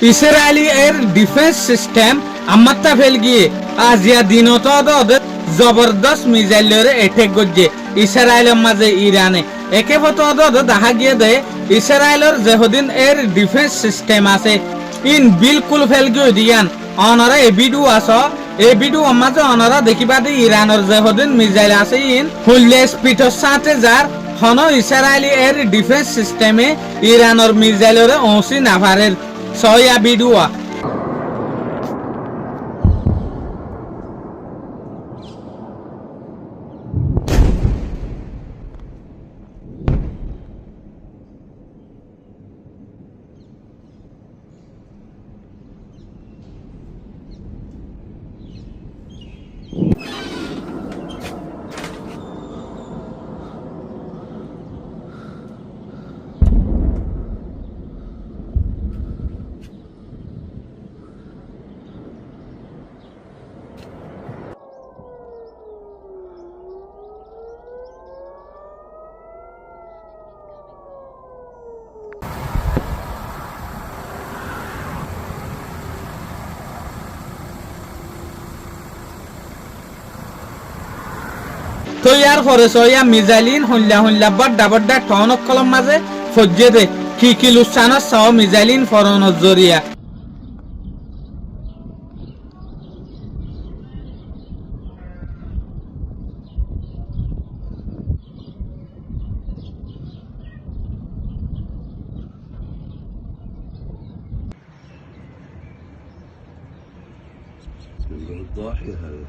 Israeli এর defence system আমাত্তা fail গিয়ে আজিয়া দিনত জবরদস্ত মিসাইলের এটেক করছে ইসরায়েলের মাঝে ইরানে একে ফটো দেখা গিয়ে দেয় ইসরায়েলের যেহদিন এর ডিফেন্স সিস্টেম আছে ইন বিলকুল ফেল গিয়ে দিয়ান অনরা এ ভিডিও আস এই ভিডিও মাঝে অনরা দেখিবা দি ইরানের যেহদিন মিসাইল আছে ইন হুল্লে স্পিডর সাথে যার হন ইসরায়েলি এর ডিফেন্স সিস্টেমে ইরানের মিসাইলের অংশী নাভারের ছয়া ভিডিও তো ইয়ার পরে সইয়া মিজাইলিন হল্লা বড্ডা বড্ডা টনক কলম মাঝে ফজ্জে দে কি লুসানা সাও মিজাইলিন ফরনর জরিয়া الضاحية هذا